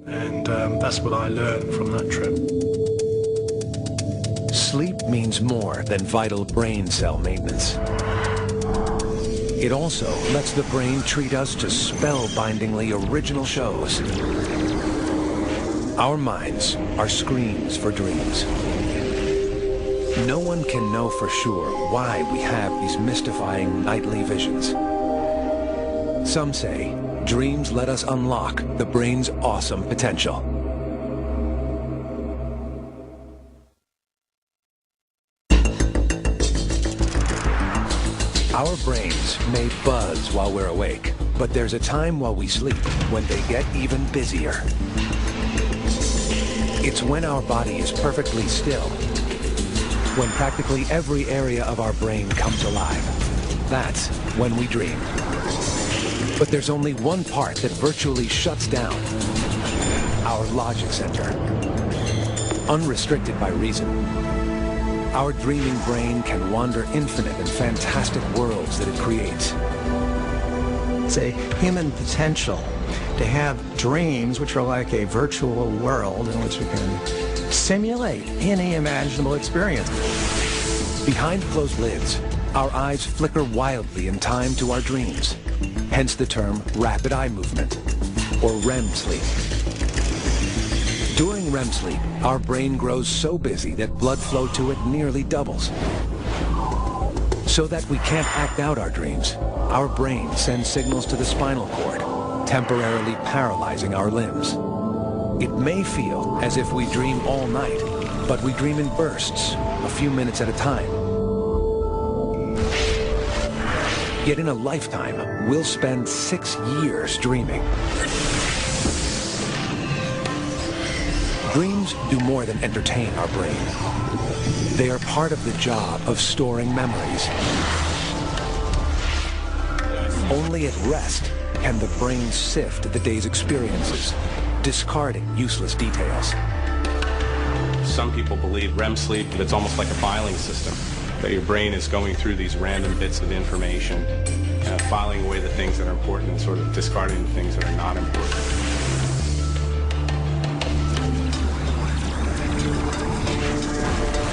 And that's what I learned from that trip. Sleep means more than vital brain cell maintenance. It also lets the brain treat us to spellbindingly original shows. Our minds are screens for dreams. No one can know for sure why we have these mystifying nightly visions. Some say dreams let us unlock the brain's awesome potential. Our brains may buzz while we're awake, but there's a time while we sleep when they get even busier. It's when our body is perfectly still, when practically every area of our brain comes alive. That's when we dream. But there's only one part that virtually shuts down: our logic center. Unrestricted by reason, our dreaming brain can wander infinite and fantastic worlds that it creates. It's a human potential to have dreams which are like a virtual world in which we can simulate any imaginable experience. Behind closed lids, our eyes flicker wildly in time to our dreams, hence the term rapid eye movement, or REM sleep. During REM sleep, our brain grows so busy that blood flow to it nearly doubles. So that we can't act out our dreams, our brain sends signals to the spinal cord, temporarily paralyzing our limbs. It may feel as if we dream all night, but we dream in bursts, a few minutes at a time. Yet in a lifetime, we'll spend 6 years dreaming. Dreams do more than entertain our brain. They are part of the job of storing memories. Only at rest can the brain sift the day's experiences, discarding useless details. Some people believe REM sleep, it's almost like a filing system, that your brain is going through these random bits of information, filing away the things that are important and sort of discarding the things that are not important.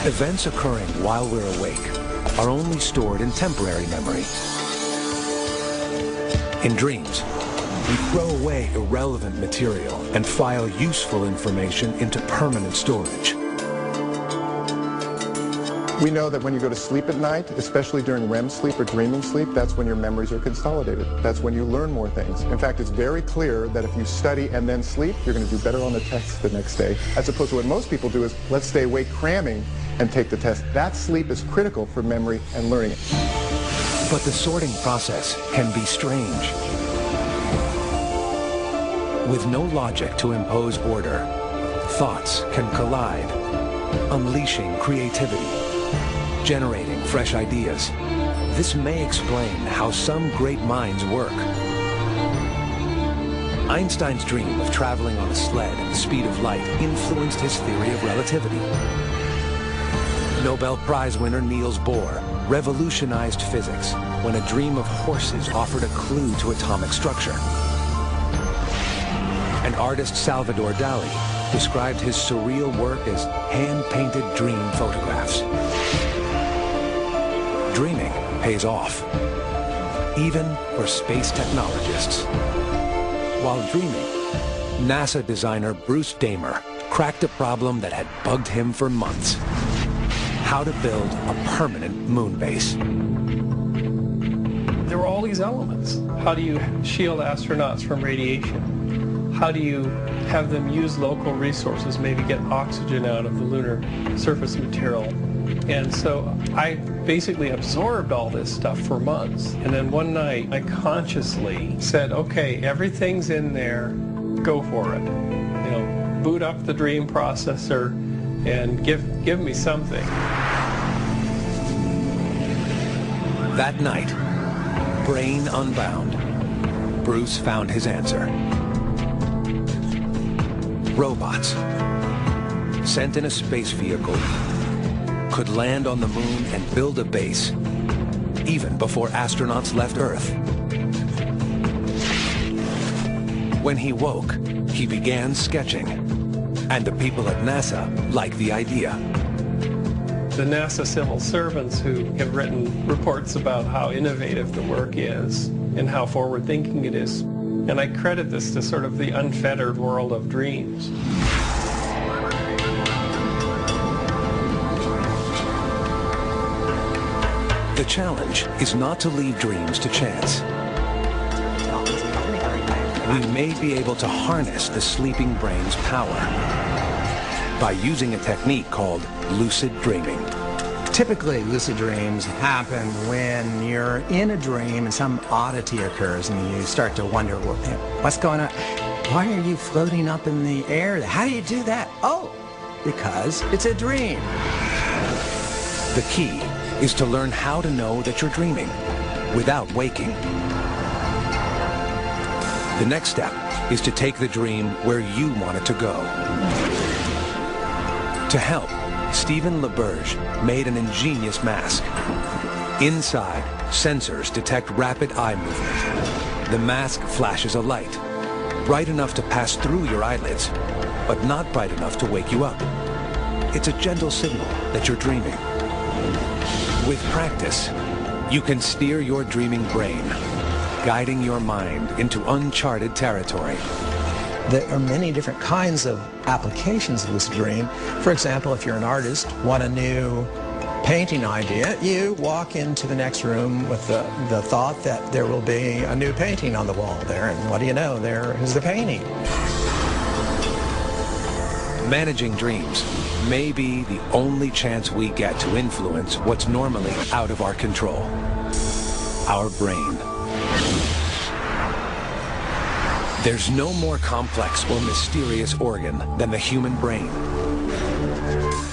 Events occurring while we're awake are only stored in temporary memory. In dreams, we throw away irrelevant material and file useful information into permanent storage. We know that when you go to sleep at night, especially during REM sleep or dreaming sleep, that's when your memories are consolidated. That's when you learn more things. In fact, it's very clear that if you study and then sleep, you're going to do better on the test the next day. As opposed to what most people do is, let's stay awake cramming and take the test. That sleep is critical for memory and learning. But the sorting process can be strange. With no logic to impose order, thoughts can collide, unleashing creativity, generating fresh ideas. This may explain how some great minds work. Einstein's dream of traveling on a sled at the speed of light influenced his theory of relativity. Nobel Prize winner Niels Bohr revolutionized physics when a dream of horses offered a clue to atomic structure. And artist Salvador Dali described his surreal work as hand-painted dream photographs. Dreaming pays off, even for space technologists. While dreaming, NASA designer Bruce Damer cracked a problem that had bugged him for months: how to build a permanent moon base. There were all these elements. How do you shield astronauts from radiation? How do you have them use local resources, maybe get oxygen out of the lunar surface material? And so I basically absorbed all this stuff for months. And then one night I consciously said, okay, everything's in there, go for it. You know, boot up the dream processor and give me something. That night, brain unbound, Bruce found his answer. Robots, sent in a space vehicle, could land on the moon and build a base, even before astronauts left Earth. When he woke, he began sketching. And the people at NASA liked the idea. The NASA civil servants who have written reports about how innovative the work is and how forward-thinking it is. And I credit this to sort of the unfettered world of dreams. The challenge is not to leave dreams to chance. We may be able to harness the sleeping brain's power by using a technique called lucid dreaming. Typically, lucid dreams happen when you're in a dream and some oddity occurs and you start to wonder, well, what's going on? Why are you floating up in the air? How do you do that? Oh, because it's a dream. The key is to learn how to know that you're dreaming without waking. The next step is to take the dream where you want it to go. To help, Stephen LaBerge made an ingenious mask. Inside, sensors detect rapid eye movement. The mask flashes a light, bright enough to pass through your eyelids, but not bright enough to wake you up. It's a gentle signal that you're dreaming. With practice, you can steer your dreaming brain, guiding your mind into uncharted territory. There are many different kinds of applications of lucid dream. For example, if you're an artist, want a new painting idea, you walk into the next room with the thought that there will be a new painting on the wall there, and what do you know, there is the painting. Managing dreams may be the only chance we get to influence what's normally out of our control. Our brain. There's no more complex or mysterious organ than the human brain.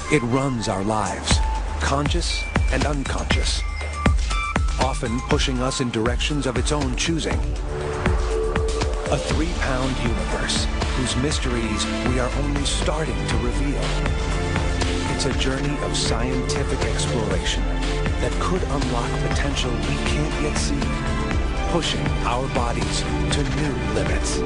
It runs our lives, conscious and unconscious, often pushing us in directions of its own choosing. A 3-pound universe whose mysteries we are only starting to reveal. It's a journey of scientific exploration that could unlock potential we can't yet see, pushing our bodies to new limits.